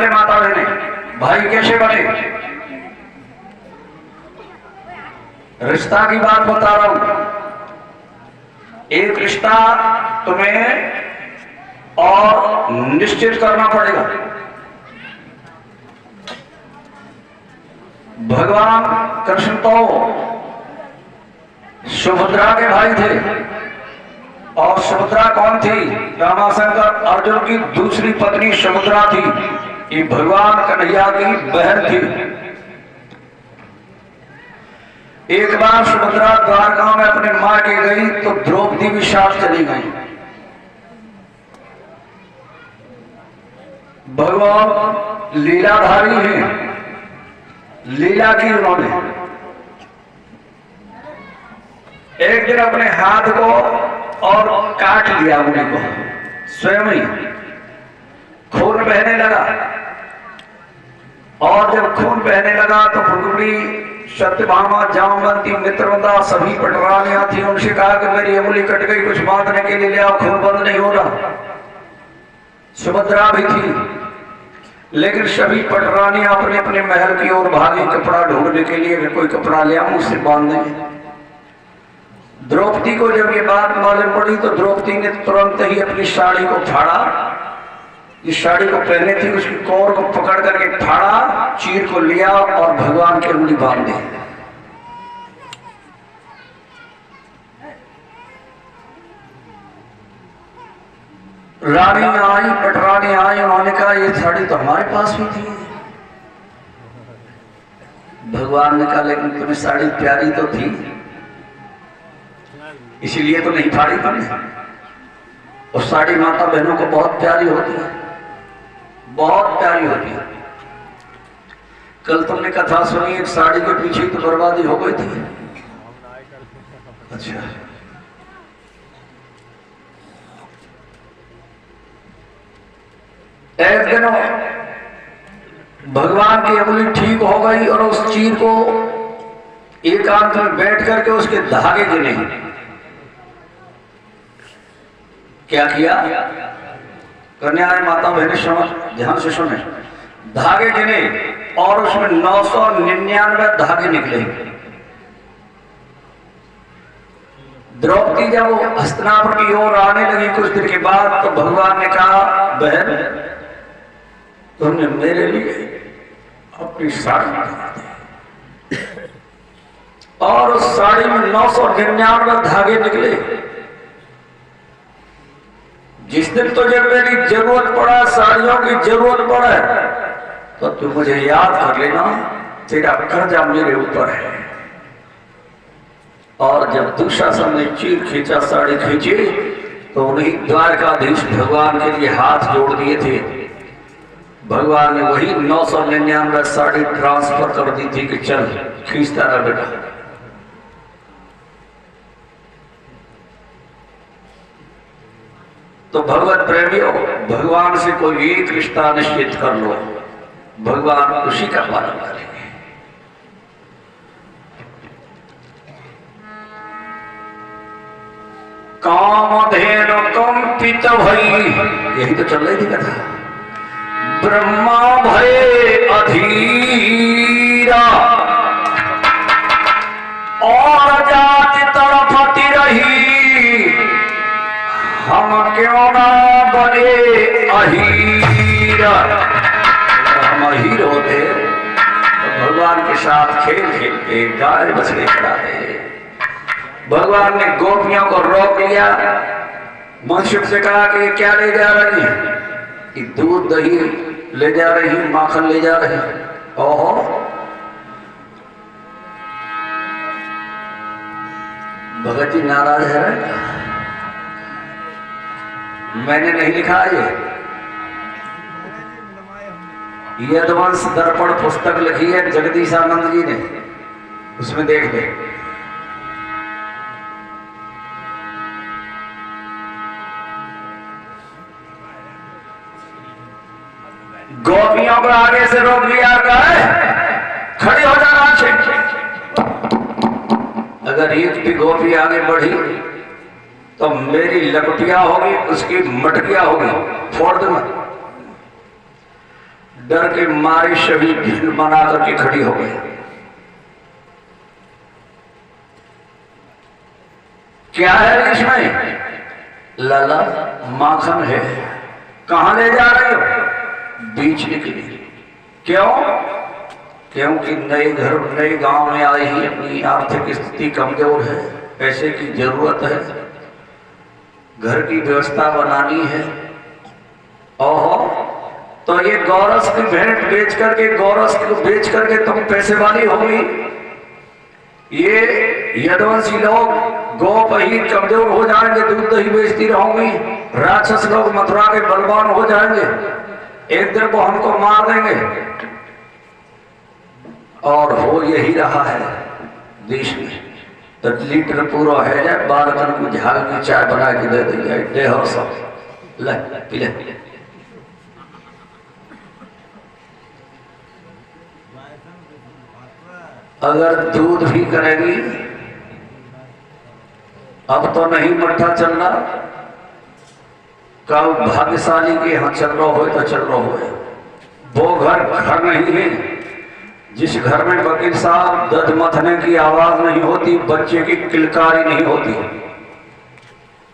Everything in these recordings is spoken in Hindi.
नमस्ते माता बहने। भाई कैसे बने? रिश्ता की बात बता रहा हूं। एक रिश्ता तुम्हें और निश्चित करना पड़ेगा। भगवान कृष्ण तो सुभद्रा के भाई थे, और सुभद्रा कौन थी? रामाशंकर अर्जुन की दूसरी पत्नी सुभद्रा थी। ये भगवान कन्हैया की बहन थी। एक बार सुभद्रा द्वारका में अपने मां के गई तो द्रौपदी भी साथ चली गई। भगवान लीलाधारी हैं, लीला की उन्होंने एक दिन अपने हाथ को और काट लिया, उन्हीं को स्वयं ही खून बहने लगा। और जब खून बहने लगा तो भृगुड़ी, सत्यभामा, जामवंती, मित्रवंता सभी पटरानियां थी। उनसे कहा कि मेरी अंगुली कट गई, कुछ बांधने के लिए ले आओ, खून बंद नहीं हो रहा। सुभद्रा भी थी, लेकिन सभी पटरानियां अपने अपने महल की ओर भागी कपड़ा ढूंढने के लिए, कोई कपड़ा ले आओ उससे बांध देंगे। द्रौपदी को जब ये बात मालूम पड़ी तो द्रौपदी ने तुरंत ही अपनी साड़ी को फाड़ा। इस साड़ी को पहने थी, उसकी कोर को पकड़ करके फाड़ा, चीर को लिया और भगवान की उंगली बांध दी। रानी आई, पटरानी आई, उन्होंने कहा ये साड़ी तो हमारे पास भी थी। भगवान ने कहा लेकिन तुम्हें साड़ी प्यारी तो थी, इसीलिए तो नहीं फाड़ी तुमने। और साड़ी माता बहनों को बहुत प्यारी होती है, बहुत प्यारी होती है। कल तुमने कथा सुनी, एक साड़ी के पीछे तो बर्बादी हो गई थी। अच्छा, एक दिन भगवान की अंगुली ठीक हो गई और उस चीर को एकांत में बैठ करके उसके धागे गिने। क्या किया? कन्याएं, माता बहने समझ ध्यान से सुने। धागे गिने और उसमें 999 धागे निकले। द्रौपदी जब हस्तिनापुर की ओर आने लगी कुछ देर के बाद, तो भगवान ने कहा बहन तुमने मेरे लिए अपनी साड़ी बना दी। और उस साड़ी में 999 धागे निकले। जिस दिन तुझे मेरी जरूरत पड़ा, साड़ियों की जरूरत पड़े, तो तू मुझे याद कर लेना, तेरा कर्जा मेरे ऊपर है। और जब दुशासन ने चीर खींचा, साड़ी खींची, तो उन्हीं द्वारकाधीश भगवान के लिए हाथ जोड़ दिए थे। भगवान ने वही 999 साड़ी ट्रांसफर कर दी थी कि चल खींचता रह बेटा। तो भगवत प्रेमियों, भगवान से कोई एक रिश्ता निश्चित कर लो, भगवान उसी का पालन करेंगे। कामधेनु कंपित भई, यही तो चल रही थी कथा। ब्रह्मा भय अधीरा और जाति तड़पती रही, हम क्यों ना बने अहीरा। हम अहीर होते तो भगवान के साथ खेल खेलते, गाय बछड़े चढ़ाते। भगवान ने गोपियों को रोक लिया। मनसुख से कहा कि क्या ले जा रही है? कि दूध दही ले जा रही, माखन ले जा रही। ओहो, भगत जी नाराज है। मैंने नहीं लिखा ये यदुवंश दर्पण पुस्तक लिखी है जगदीशानंद जी ने, उसमें देख ले। गोपियों को आगे से रोक लिया, खड़ी हो जाना। अगर एक भी गोपी आगे बढ़ी तो मेरी लकटिया होगी, उसकी मटकिया होगी, फोड़ दूंगा। डर के मारे सभी भीड़ बना करके खड़ी हो गई। क्या है इसमें? लाला माखन है। कहां ले जा रहे हो? बेचने के लिए। क्यों? क्योंकि नए घर नए गांव में आई ही, अपनी आर्थिक स्थिति कमजोर है, पैसे की जरूरत है, घर की व्यवस्था बनानी है। ओहो, तो ये गौरस की भेंट बेच करके, गौरस को बेच करके तुम पैसे वाली होगी। ये यदुवंशी लोग गौ पहीर कमजोर हो जाएंगे, दूध दही बेचती रहोगी। राक्षस लोग मथुरा के बलवान हो जाएंगे, एक दिन वो हमको मार देंगे। और हो यही रहा है देश में। तो लीटर पूरा है जाए, बालकन को झाग की चाय बना के दे दी जाए, और सब ले पी ले। अगर दूध भी करेगी, अब तो नहीं मट्ठा चल रहा, कब भाग्यशाली के यहाँ चल रहा हो तो चल रहा हो। वो घर नहीं है जिस घर में वकील साहब दर्द मथने की आवाज नहीं होती, बच्चे की किलकारी नहीं होती।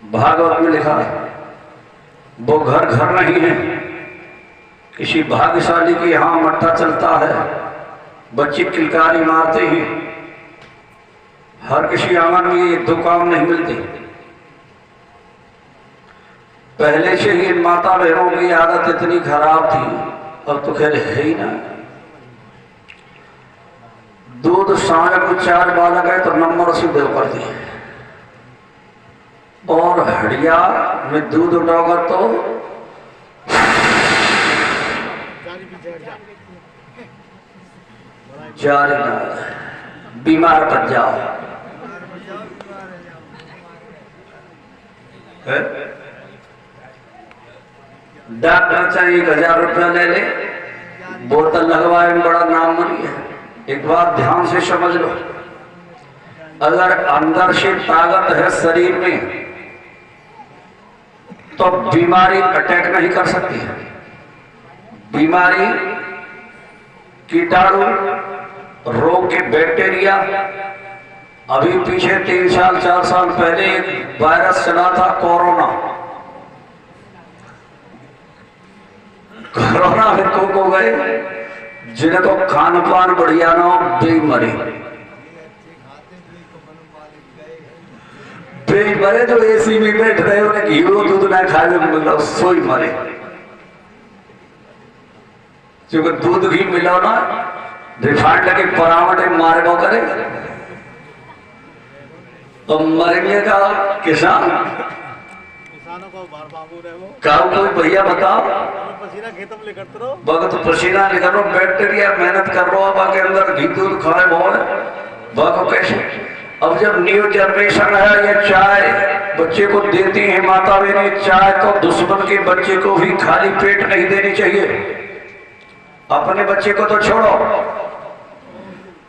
भागवत में लिखा है वो घर नहीं है। किसी भाग्यशाली के यहाँ मट्ठा चलता है, बच्चे किलकारी मारते ही। हर किसी आंगन में ये दो काम नहीं मिलते। पहले से ही माता बहनों की आदत इतनी खराब थी, अब तो खैर है ही ना। दूध सांझ को 4 बालक है तो नंबर से दे करती है, और हड़िया में दूध उठाओगा तो जारी बीमार पड़ जाओ। डॉक्टर चाहे 1000 रुपया ले ले, बोतल लगवाए में बड़ा नाम मरी है। एक बात ध्यान से समझ लो, अगर अंदर से ताकत है शरीर में तो बीमारी अटैक नहीं कर सकती। बीमारी कीटाणु रोग के बैक्टीरिया, अभी पीछे 3 साल 4 साल पहले एक वायरस चला था कोरोना। कोरोना में को गए जिन्हें तो खान पान बढ़िया ना हो, बेमरे जो एसी में बैठ रहे हो, घी दूध ना खाए मतलब सोई मरे। क्योंकि दूध घी मिला ना, रिफाइंड के परावट मारे वो करे तो मरेंगे का किसान कोई भैया बताओ, वक्त पसीना निकल रहा, बैक्टीरिया मेहनत कर रहा, बाकी अंदर घी दूध खाए बहुत कैसे। अब जब न्यू जनरेशन है, ये चाय बच्चे को देती है माता बहनें, चाय तो दुश्मन के बच्चे को भी खाली पेट नहीं देनी चाहिए। अपने बच्चे को तो छोड़ो,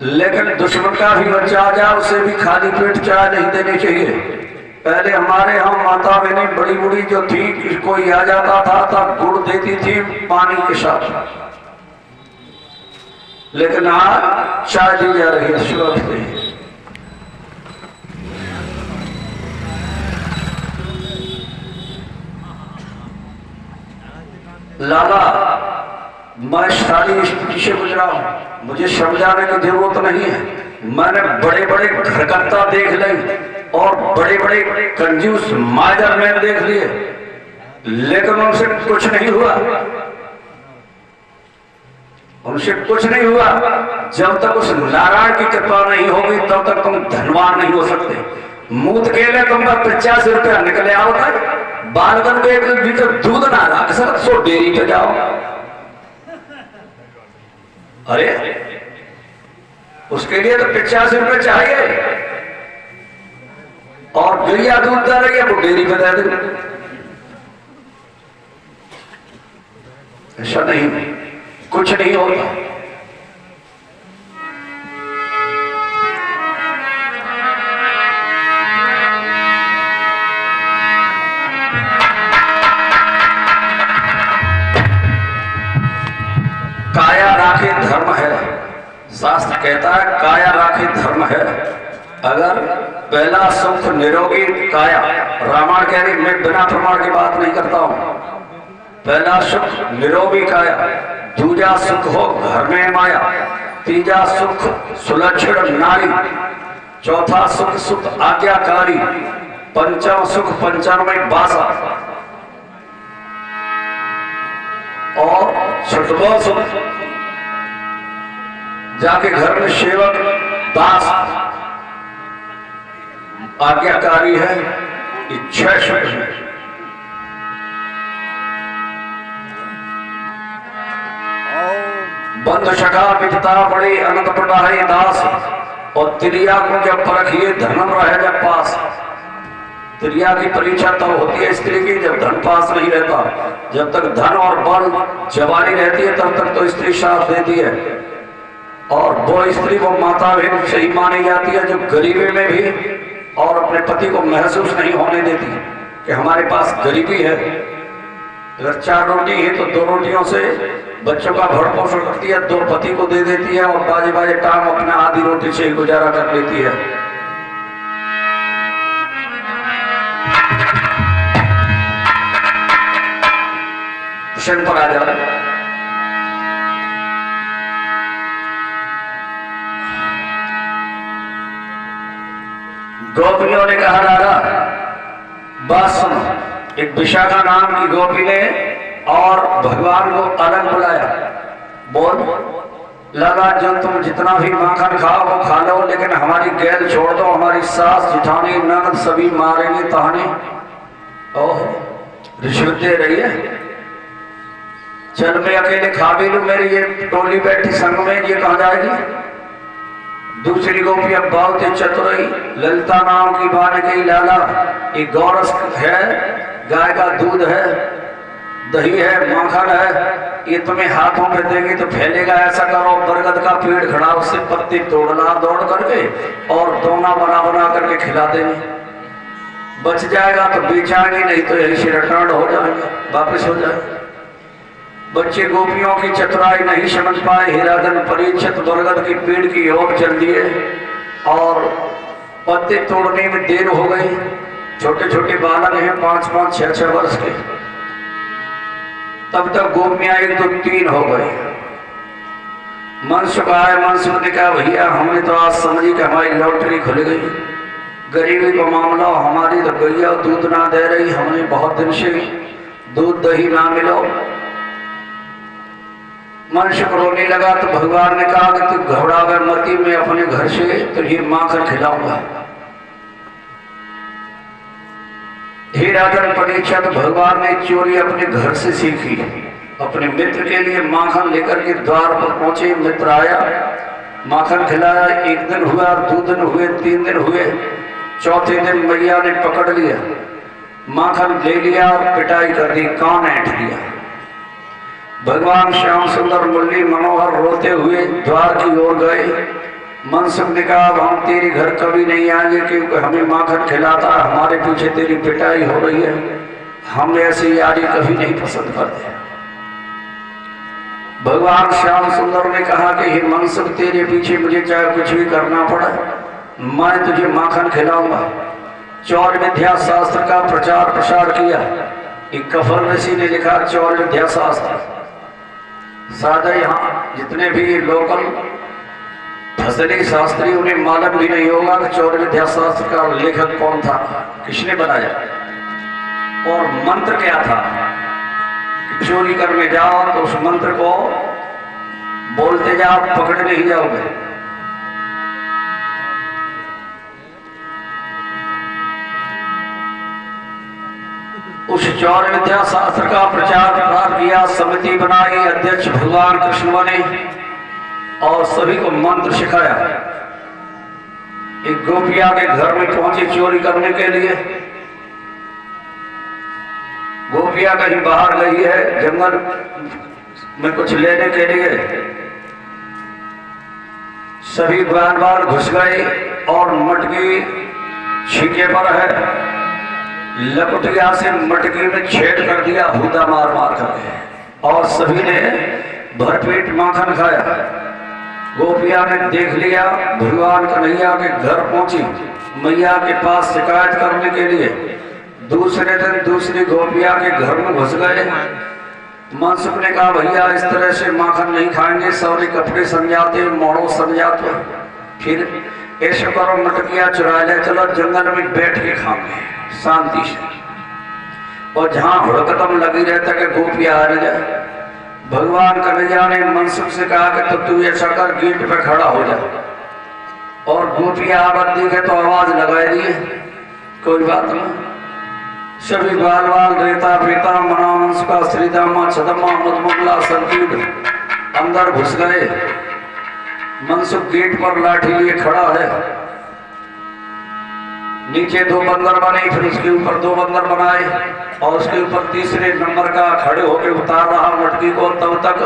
लेकिन दुश्मन का भी बच्चा आ जाए उसे भी खाली पेट चाय नहीं देनी चाहिए। पहले हमारे यहाँ माता बहनें बड़ी बूढ़ी जो थी, कोई आ जाता था तब गुड़ देती थी पानी के साथ, लेकिन आज चाय दी जा रही है सुबह से। लाला मैं सारी स्थिति से गुजरा हूं, मुझे समझाने की जरूरत नहीं है। मैंने बड़े बड़े घरकर्ता देख लिए और बड़े बड़े कंजूस माइदर मैन देख लिए, लेकिन उनसे कुछ नहीं हुआ, उनसे कुछ नहीं हुआ। जब तक उस नारायण की कृपा नहीं होगी तब तक तुम धनवान नहीं हो सकते। मूत के लिए तुमका 50 रुपया निकले आओ था, बालगन के 1 लीटर दूध ना रख सर, सो डेयरी पे जाओ। अरे उसके लिए तो 50 रुपये चाहिए, और गैया दूध दे रही है वो डेयरी पे दे दे। ऐसा नहीं, कुछ नहीं होता। काया राखे धर्म है। शास्त्र कहता है काया राखे धर्म है। अगर पहला सुख निरोगी काया, रामायण कह रही, मैं बिना प्रमाण की बात नहीं करता हूं। पहला सुख निरोगी काया, दूजा सुख हो घर में माया, तीजा सुख सुलक्षण नारी, चौथा सुख सुख आज्ञाकारी, पंचम सुख पंचानवे बासा और छठवां सुख जाके घर में सेवक दास आज्ञाकारी है। इच्छा सुख है। बंध शका पिता बड़े अनंत पढ़ाए दास, और त्रिया को जब परखिए धर्म रहे जब पास। त्रिया की परीक्षा तब होती है स्त्री की जब धन पास नहीं रहता। जब तक धन और बल जवानी रहती है तब तक तो स्त्री साथ देती है, और वो स्त्री वो माता भी सही मानी जाती है जो गरीबी में भी और अपने पति को महसूस नहीं होने देती कि हमारे पास गरीबी है। अगर 4 रोटी है तो 2 रोटियों से बच्चों का भरण पोषण करती है, 2 पति को दे देती है, और बाजे बाजे टाइम अपने आधी रोटी से ही गुजारा कर लेती है। प्रश्न पर आ जाए। गोपियों ने कहा दादा बात सुनो, एक विशाखा नाम की गोपी ने और भगवान को अलग बुलाया। बोल लगा जो तुम जितना भी माखन खाओ वो खा लो, लेकिन हमारी गैल छोड़ दो, हमारी सास जिठानी ननद सभी मारेंगे तहानी। ओह रिश्वत दे रही है, चल मैं अकेले खा भी लू, मेरी ये टोली बैठी संग में, ये कहाँ जाएगी। दूसरी गोपी अब बहुत ही चतुरई, ललिता नाम की बाने कही लाला, ये गौरस है, गाय का दूध है, दही है, माखन है, ये तुम्हें हाथों पे देंगे तो फैलेगा। ऐसा करो बरगद का पेड़ खड़ा, उससे पत्ते तोड़ना दौड़ करके और दोना बना बना करके खिला देंगे, बच जाएगा तो बेचाएंगे, नहीं तो यही से रिटर्न हो जाएंगे, वापिस हो जाएंगे। बच्चे गोपियों की चतुराई नहीं समझ पाए। हिराधन परीक्षित बरगद की पेड़ की ओर चल दिए और पत्ते तोड़ने में देर हो गई। छोटे छोटे बालक हैं, 5-5, 6-6 वर्ष के। तब तक गोपियां 1, 2, 3 हो गई। मनसुख आए, मनसुख ने कहा भैया हमने तो आज समझी कि हमारी लॉटरी खुल गई, गरीबी का मामला, हमारी तो गैया दूध ना दे रही, हमने बहुत दिन से दूध दही ना मिलो। मनसुख रोने लगा तो भगवान ने कहा कि तू घबरा कर मती, मैं अपने घर से तुझे माखन खिलाऊंगा। हिराधन परीक्षा तो भगवान ने चोरी अपने घर से सीखी। अपने मित्र के लिए माखन लेकर के द्वार पर पहुंचे, मित्र आया, माखन खिलाया। 1 दिन हुआ, 2 दिन हुए, 3 दिन हुए, चौथे दिन मैया ने पकड़ लिया, माखन ले लिया और पिटाई कर दी, कान ऐंठ दिया। भगवान श्याम सुंदर मुरली मनोहर रोते हुए द्वार की ओर गए। मनसुख ने कहा हम तेरे घर कभी नहीं आएंगे क्योंकि हमें माखन खिलाता, हमारे पीछे तेरी पिटाई हो रही है, हम ऐसी यारी कभी नहीं पसंद करते। भगवान श्याम सुंदर ने कहा कि हे मनसुख तेरे पीछे मुझे चाहे कुछ भी करना पड़े, मैं तुझे माखन खिलाऊंगा। चौर विद्या शास्त्र का प्रचार प्रसार किया। एक कफर ऋषि ने लिखा चौर विद्या शास्त्र। सादा यहाँ जितने भी लोकल फसली शास्त्री उन्हें मालूम भी नहीं होगा कि चौर विद्या शास्त्र का लेखक कौन था, किसने बनाया और मंत्र क्या था। चोरी करने जाओ तो उस मंत्र को बोलते जाओ, पकड़ नहीं जाओगे। उस चौर विद्या शास्त्र का प्रचार प्रसार किया, समिति बनाई, अध्यक्ष भगवान कृष्ण बने और सभी को मंत्र सिखाया। एक गोपिया के घर में पहुंचे चोरी करने के लिए। गोपिया कहीं बाहर गई है जंगल में कुछ लेने के लिए। सभी बार घुस गए और मटकी छीके पर है, लपटिया से मटकी में छेद कर दिया, भूता मार मार कर, और सभी ने भरपेट माखन खाया। गोपिया ने देख लिया, भगवान कन्हैया के घर पहुंची, मैया के पास शिकायत करने के लिए। दूसरे दिन दूसरी गोपिया के घर में घुस गए। मनसुख ने कहा भैया इस तरह से माखन नहीं खाएंगे, सारे कपड़े समझाते, मोड़ो समझाते, फिर ऐसे करो मटकिया चुरा ले, चलो जंगल में बैठ के खाएंगे शांति से। और जहां हुड़कदम लगी रहता कि गोपिया आ जाए, भगवान कन्हैया ने मनसुख से कहा कि तो तू ऐसा कर, गेट पे खड़ा हो जा, और गोपिया आवाज दी के तो आवाज लगा दिए, कोई बात नहीं। सभी बाल बाल रेता पीता मना मनस का श्रीदामा छदमा मधुमंगला संकीर्ण अंदर घुस गए। मनसुख गेट पर लाठी लिए खड़ा है। नीचे 2 बंदर बने, फिर उसके ऊपर 2 बंदर बनाए, और उसके ऊपर तीसरे नंबर का खड़े होकर उतार रहा मटकी को। तब तक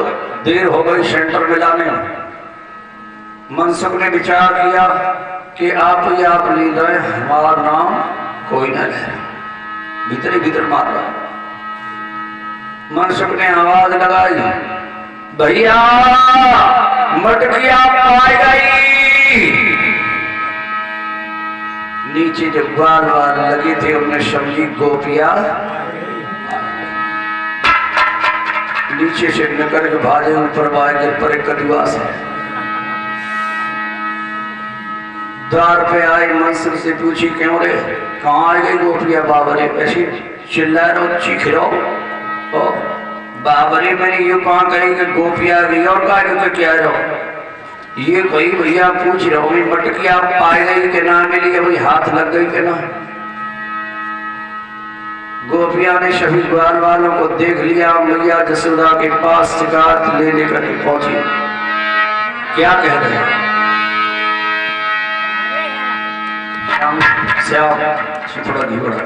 देर हो गई सेंटर में लाने में। मनसुख ने विचार किया कि आप ही आप ले गए, हमारा नाम कोई न ले। भीतर भीतर मार रहा। मनसुख ने आवाज लगाई, भैया मटकिया पाई गई। नीचे जब बाल बाल लगे थे, उन्हें समझी गोपिया नीचे से निकल के भाजे ऊपर बाएं पर एक कदुआ से द्वार पे आई। मनसुख से पूछी क्यों रे, कहाँ आ गई गोपिया? बाबरे ऐसी चिल्ला रहो, चीख रहो। बाबरे मैंने ये कहाँ कही कि गोपिया गई, और कहा क्या रहो? ये कही भैया पूछ रहा हूँ मटकिया पाई गई कि ना मिली, भाई हाथ लग गई कि ना। गोपिया ने सभी ग्वाल वालों को देख लिया। मैया जसोदा के पास शिकायत ले लेकर पहुंची। क्या कह रहे हैं? श्याम थोड़ा घी बढ़ा।